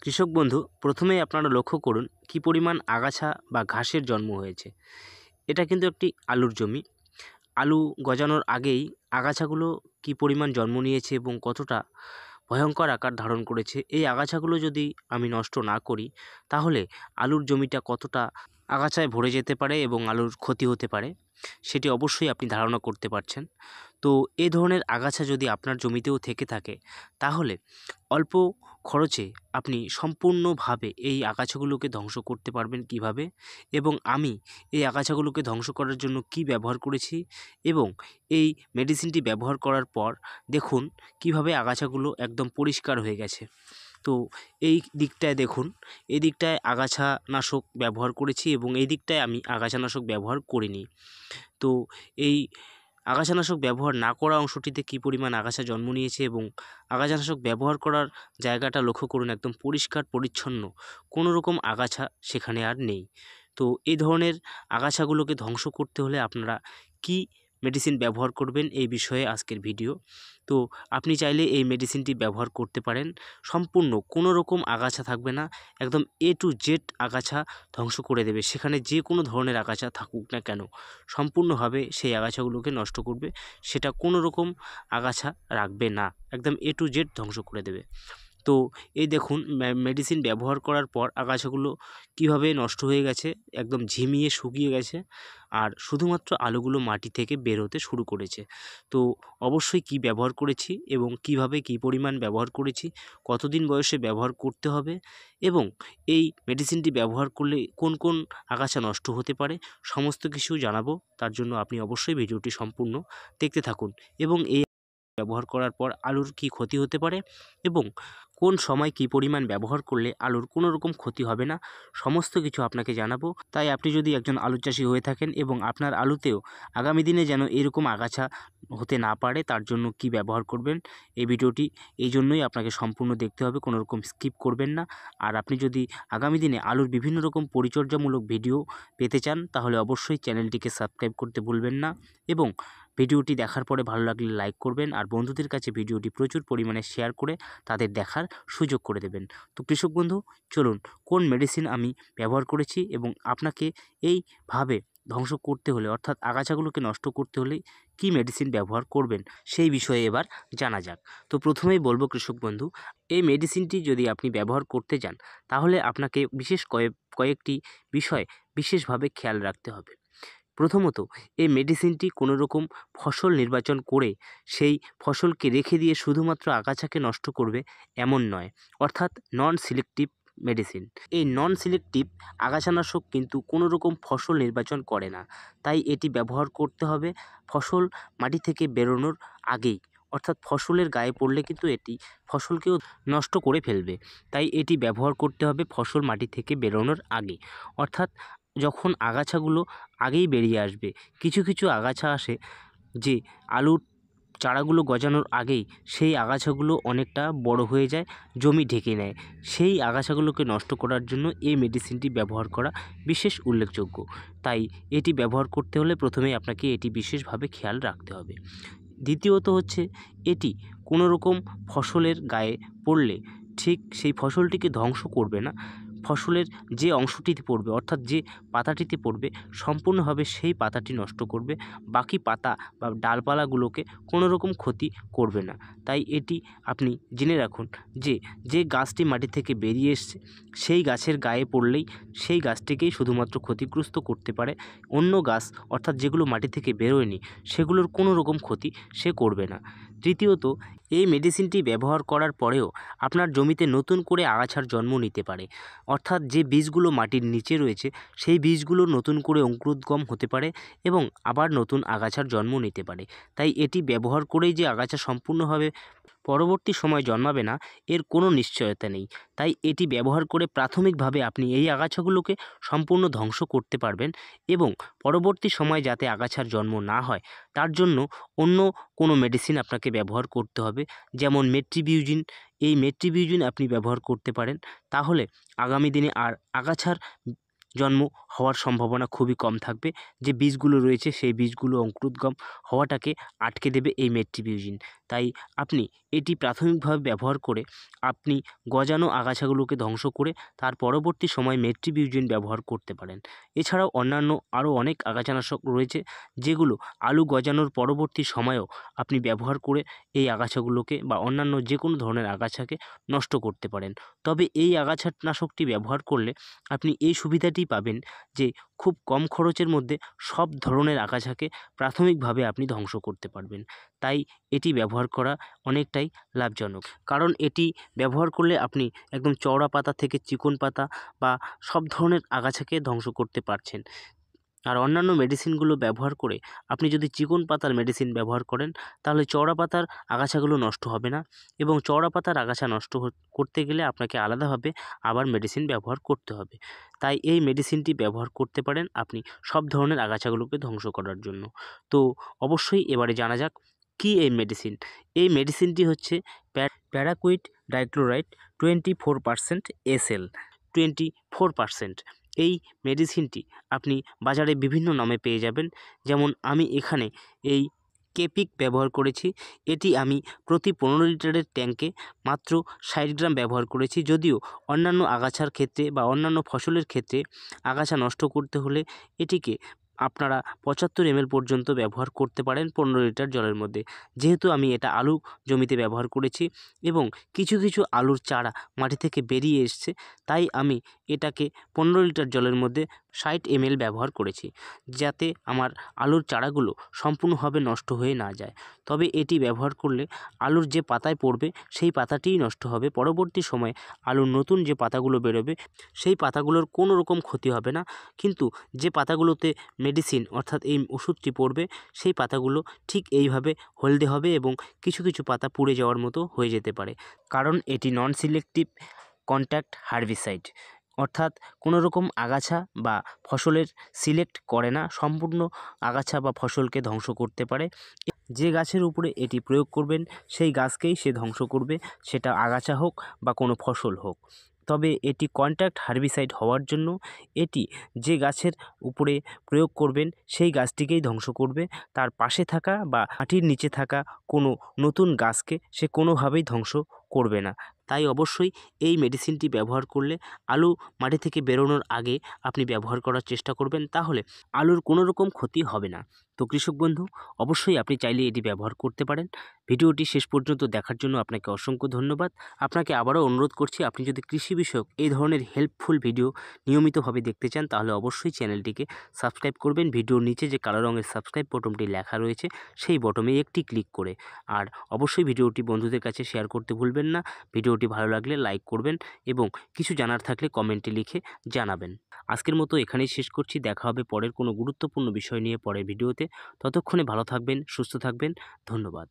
কৃষক বন্ধু, প্রথমেই আপনারা লক্ষ্য করুন কী পরিমাণ আগাছা বা ঘাসের জন্ম হয়েছে। এটা কিন্তু একটি আলুর জমি। আলু গজানোর আগেই আগাছাগুলো কী পরিমাণ জন্ম নিয়েছে এবং কতটা ভয়ঙ্কর আকার ধারণ করেছে। এই আগাছাগুলো যদি আমি নষ্ট না করি, তাহলে আলুর জমিটা কতটা আগাছায় ভরে যেতে পারে এবং আলুর ক্ষতি হতে পারে, সেটি অবশ্যই আপনি ধারণা করতে পারছেন। তো এই ধরনের আগাছা যদি আপনার জমিতেও থেকে থাকে, তাহলে অল্প খরচে আপনি সম্পূর্ণভাবে এই আগাছাগুলোকে ধ্বংস করতে পারবেন কীভাবে, এবং আমি এই আগাছাগুলোকে ধ্বংস করার জন্য কী ব্যবহার করেছি এবং এই মেডিসিনটি ব্যবহার করার পর দেখুন কীভাবে আগাছাগুলো একদম পরিষ্কার হয়ে গেছে। তো এই দিকটায় দেখুন, এই দিকটায় আগাছানাশক ব্যবহার করেছি এবং এই দিকটায় আমি আগাছানাশক ব্যবহার করিনি। তো এই আগাছানাশক ব্যবহার না করা অংশটিতে কী পরিমাণ আগাছা জন্ম নিয়েছে এবং আগাছানাশক ব্যবহার করার জায়গাটা লক্ষ্য করুন, একদম পরিষ্কার পরিচ্ছন্ন, কোনো রকম আগাছা সেখানে আর নেই। তো এই ধরনের আগাছাগুলোকে ধ্বংস করতে হলে আপনারা কী মেডিসিন ব্যবহার করবেন, এই বিষয়ে আজকের ভিডিও। তো আপনি চাইলে এই মেডিসিনটি ব্যবহার করতে পারেন। সম্পূর্ণ কোনো রকম আগাছা থাকবে না, একদম A to Z আগাছা ধ্বংস করে দেবে। সেখানে যে কোনো ধরনের আগাছা থাকুক না কেন, সম্পূর্ণভাবে সেই আগাছাগুলোকে নষ্ট করবে। সেটা কোনো রকম আগাছা রাখবে না, একদম A to Z ধ্বংস করে দেবে। তো এই দেখুন মেডিসিন ব্যবহার করার পর আগাছাগুলো কীভাবে নষ্ট হয়ে গেছে, একদম ঝিমিয়ে শুকিয়ে গেছে, আর শুধুমাত্র আলুগুলো মাটি থেকে বের হতে শুরু করেছে। তো অবশ্যই কী ব্যবহার করেছি এবং কীভাবে কী পরিমাণ ব্যবহার করেছি, কতদিন বয়সে ব্যবহার করতে হবে এবং এই মেডিসিনটি ব্যবহার করলে কোন কোন আগাছা নষ্ট হতে পারে, সমস্ত কিছু জানাবো। তার জন্য আপনি অবশ্যই ভিডিওটি সম্পূর্ণ দেখতে থাকুন এবং এই ব্যবহার করার পর আলুর কী ক্ষতি হতে পারে এবং কোন সময় কী পরিমাণ ব্যবহার করলে আলুর কোনো রকম ক্ষতি হবে না, সমস্ত কিছু আপনাকে জানাবো। তাই আপনি যদি একজন আলু চাষি হয়ে থাকেন এবং আপনার আলুতেও আগামী দিনে যেন এরকম আগাছা হতে না পারে, তার জন্য কি ব্যবহার করবেন, এই ভিডিওটি এই জন্যই আপনাকে সম্পূর্ণ দেখতে হবে, কোনো রকম স্কিপ করবেন না। আর আপনি যদি আগামী দিনে আলুর বিভিন্ন রকম পরিচর্যামূলক ভিডিও পেতে চান, তাহলে অবশ্যই চ্যানেলটিকে সাবস্ক্রাইব করতে ভুলবেন না এবং ভিডিওটি দেখার পরে ভালো লাগলে লাইক করবেন আর বন্ধুদের কাছে ভিডিওটি প্রচুর পরিমাণে শেয়ার করে তাদের দেখার সুযোগ করে দেবেন। তো কৃষক বন্ধু, চলুন কোন মেডিসিন আমি ব্যবহার করেছি এবং আপনাকে এইভাবে ধ্বংস করতে হলে, অর্থাৎ আগাছাগুলোকে নষ্ট করতে হলে কী মেডিসিন ব্যবহার করবেন, সেই বিষয়ে এবার জানা যাক। তো প্রথমেই বলবো কৃষক বন্ধু, এই মেডিসিনটি যদি আপনি ব্যবহার করতে যান, তাহলে আপনাকে বিশেষ কয়েকটি বিষয় বিশেষভাবে খেয়াল রাখতে হবে। প্রথমত, এই মেডিসিনটি কোনো রকম ফসল নির্বাচন করে সেই ফসলকে রেখে দিয়ে শুধুমাত্র আগাছাকে নষ্ট করবে এমন নয়, অর্থাৎ নন সিলেক্টিভ মেডিসিন। এই নন সিলেক্টিভ আগাছানাশক কিন্তু কোনো রকম ফসল নির্বাচন করে না, তাই এটি ব্যবহার করতে হবে ফসল মাটি থেকে বেরোনোর আগেই, অর্থাৎ ফসলের গায়ে পড়লে কিন্তু এটি ফসলকেও নষ্ট করে ফেলবে। তাই এটি ব্যবহার করতে হবে ফসল মাটি থেকে বেরোনোর আগে, অর্থাৎ যখন আগাছাগুলো আগেই বেরিয়ে আসবে। কিছু কিছু আগাছা আসে যে আলুর চারাগুলো গজানোর আগেই সেই আগাছাগুলো অনেকটা বড় হয়ে যায়, জমি ঢেকে নেয়। সেই আগাছাগুলোকে নষ্ট করার জন্য এই মেডিসিনটি ব্যবহার করা বিশেষ উল্লেখযোগ্য। তাই এটি ব্যবহার করতে হলে প্রথমেই আপনাকে এটি বিশেষভাবে খেয়াল রাখতে হবে। দ্বিতীয়ত হচ্ছে, এটি কোনো রকম ফসলের গায়ে পড়লে ঠিক সেই ফসলটিকে ধ্বংস করবে না, ফসলের যে অংশটিতে পড়বে, অর্থাৎ যে পাতাটিতে পড়বে, সম্পূর্ণভাবে সেই পাতাটি নষ্ট করবে, বাকি পাতা বা ডালপালাগুলোকে কোনো রকম ক্ষতি করবে না। তাই এটি আপনি জেনে রাখুন যে যে গাছটি মাটি থেকে বেরিয়ে এসছে সেই গাছের গায়ে পড়লেই সেই গাছটিকেই শুধুমাত্র ক্ষতিগ্রস্ত করতে পারে, অন্য গাছ অর্থাৎ যেগুলো মাটি থেকে বেরোয়নি সেগুলোর কোনো রকম ক্ষতি সে করবে না। তৃতীয়ত, এই মেডিসিনটি ব্যবহার করার পরেও আপনার জমিতে নতুন করে আগাছার জন্ম নিতে পারে, অর্থাৎ যে বীজগুলো মাটির নিচে রয়েছে সেই বীজগুলো নতুন করে অঙ্কুরোদ্গম হতে পারে এবং আবার নতুন আগাছার জন্ম নিতে পারে। তাই এটি ব্যবহার করেই যে আগাছা সম্পূর্ণভাবে পরবর্তী সময় জন্মাবে না, এর কোনো নিশ্চয়তা নেই। তাই এটি ব্যবহার করে প্রাথমিকভাবে আপনি এই আগাছাগুলোকে সম্পূর্ণ ধ্বংস করতে পারবেন এবং পরবর্তী সময় যাতে আগাছার জন্ম না হয়, তার জন্য অন্য কোনো মেডিসিন আপনাকে ব্যবহার করতে হবে, যেমন মেট্রিবিউজিন। এই মেট্রিবিউজিন আপনি ব্যবহার করতে পারেন, তাহলে আগামী দিনে আর আগাছার জন্ম হওয়ার সম্ভাবনা খুবই কম থাকবে। যে বীজগুলো রয়েছে সেই বীজগুলো অঙ্কুরোদ্গম হওয়াটাকে আটকে দেবে এই মেট্রিবিউজিন। তাই আপনি এটি প্রাথমিকভাবে ব্যবহার করে আপনি গজানো আগাছাগুলোকে ধ্বংস করে তার পরবর্তী সময় মেট্রিবিউজিন ব্যবহার করতে পারেন। এছাড়াও অন্যান্য আরও অনেক আগাছানাশক রয়েছে যেগুলো আলু গজানোর পরবর্তী সময়েও আপনি ব্যবহার করে এই আগাছাগুলোকে বা অন্যান্য যে কোনো ধরনের আগাছাকে নষ্ট করতে পারেন। তবে এই আগাছানাশকটি ব্যবহার করলে আপনি এই সুবিধাটি পাবেন যে খুব কম খরচের মধ্যে সব ধরনের আগাছাকে প্রাথমিকভাবে আপনি ধ্বংস করতে পারবেন। তাই এটি ব্যবহার করা অনেকটাই লাভজনক, কারণ এটি ব্যবহার করলে আপনি একদম চওড়া পাতা থেকে চিকন পাতা বা সব ধরনের আগাছাকে ধ্বংস করতে পারছেন। আর অন্যান্য মেডিসিনগুলো ব্যবহার করে আপনি যদি চিকন পাতার মেডিসিন ব্যবহার করেন তাহলে চওড়া পাতার আগাছাগুলো নষ্ট হবে না, এবং চওড়া পাতার আগাছা নষ্ট করতে গেলে আপনাকে আলাদাভাবে আবার মেডিসিন ব্যবহার করতে হবে। তাই এই মেডিসিনটি ব্যবহার করতে পারেন আপনি সব ধরনের আগাছাগুলোকে ধ্বংস করার জন্য। তো অবশ্যই এবারে জানা যাক কী এই মেডিসিন। এই মেডিসিনটি হচ্ছে প্যারাকুইট ডাইক্লোরাইড 24% SL 24%। এই মেডিসিনটি আপনি বাজারে বিভিন্ন নামে পেয়ে যাবেন। যেমন আমি এখানে এই কেপিক ব্যবহার করেছি। এটি আমি প্রতি 15 লিটারের ট্যাঙ্কে মাত্র 60 গ্রাম ব্যবহার করেছি। যদিও অন্যান্য আগাছার ক্ষেত্রে বা অন্যান্য ফসলের ক্ষেত্রে আগাছা নষ্ট করতে হলে এটিকে আপনারা 75 ml পর্যন্ত ব্যবহার করতে পারেন 15 লিটার জলের মধ্যে। যেহেতু আমি এটা আলু জমিতে ব্যবহার করেছি এবং কিছু কিছু আলুর চারা মাটি থেকে বেরিয়ে এসছে, তাই আমি এটাকে 15 লিটার জলের মধ্যে 60 ml ব্যবহার করেছি, যাতে আমার আলুর চারাগুলো সম্পূর্ণভাবে নষ্ট হয়ে না যায়। তবে এটি ব্যবহার করলে আলুর যে পাতায় পড়বে সেই পাতাটিই নষ্ট হবে। পরবর্তী সময়ে আলুর নতুন যে পাতাগুলো বেরোবে সেই পাতাগুলোর কোনো রকম ক্ষতি হবে না, কিন্তু যে পাতাগুলোতে মেডিসিন অর্থাৎ এই ওষুধটি পড়বে সেই পাতাগুলো ঠিক এইভাবে হলদে হবে এবং কিছু কিছু পাতা পুড়ে যাওয়ার মতো হয়ে যেতে পারে, কারণ এটি নন সিলেক্টিভ কন্ট্যাক্ট হার্বিসাইড, অর্থাৎ কোনো রকম আগাছা বা ফসলের সিলেক্ট করে না, সম্পূর্ণ আগাছা বা ফসলকে ধ্বংস করতে পারে। যে গাছের উপরে এটি প্রয়োগ করবেন সেই গাছকেই সে ধ্বংস করবে, সেটা আগাছা হোক বা কোনো ফসল হোক। তবে এটি কন্ট্যাক্ট হার্বিসাইড হওয়ার জন্য এটি যে গাছের উপরে প্রয়োগ করবেন সেই গাছটিকেই ধ্বংস করবে, তার পাশে থাকা বা মাটির নিচে থাকা কোনো নতুন গাছকে সে কোনোভাবেই ধ্বংস করবে না। তাই অবশ্যই এই মেডিসিনটি ব্যবহার করলে আলু মাটি থেকে বেরোনোর আগে আপনি ব্যবহার করার চেষ্টা করবেন, তাহলে আলুর কোনো রকম ক্ষতি হবে না। তো কৃষক বন্ধু, অবশ্যই আপনি চাইলে এটি ব্যবহার করতে পারেন। ভিডিওটি শেষ পর্যন্ত দেখার জন্য আপনাকে অসংখ্য ধন্যবাদ। আপনাকে আবারও অনুরোধ করছি, আপনি যদি কৃষি বিষয়ক এই ধরনের হেল্পফুল ভিডিও নিয়মিতভাবে দেখতে চান তাহলে অবশ্যই চ্যানেলটিকে সাবস্ক্রাইব করবেন। ভিডিওর নিচে যে কালো রঙের সাবস্ক্রাইব বটনটি লেখা রয়েছে সেই বটনে একটি ক্লিক করে। আর অবশ্যই ভিডিওটি বন্ধুদের কাছে শেয়ার করতে ভুলবেন না। ভিডিওটি ভালো লাগলে লাইক করবেন এবং কিছু জানার থাকলে কমেন্টে লিখে জানাবেন। আজকের মতো এখানেই শেষ করছি। দেখা হবে পরের কোনো গুরুত্বপূর্ণ বিষয় নিয়ে পরের ভিডিওতে। ততক্ষণে ভালো থাকবেন, সুস্থ থাকবেন। ধন্যবাদ।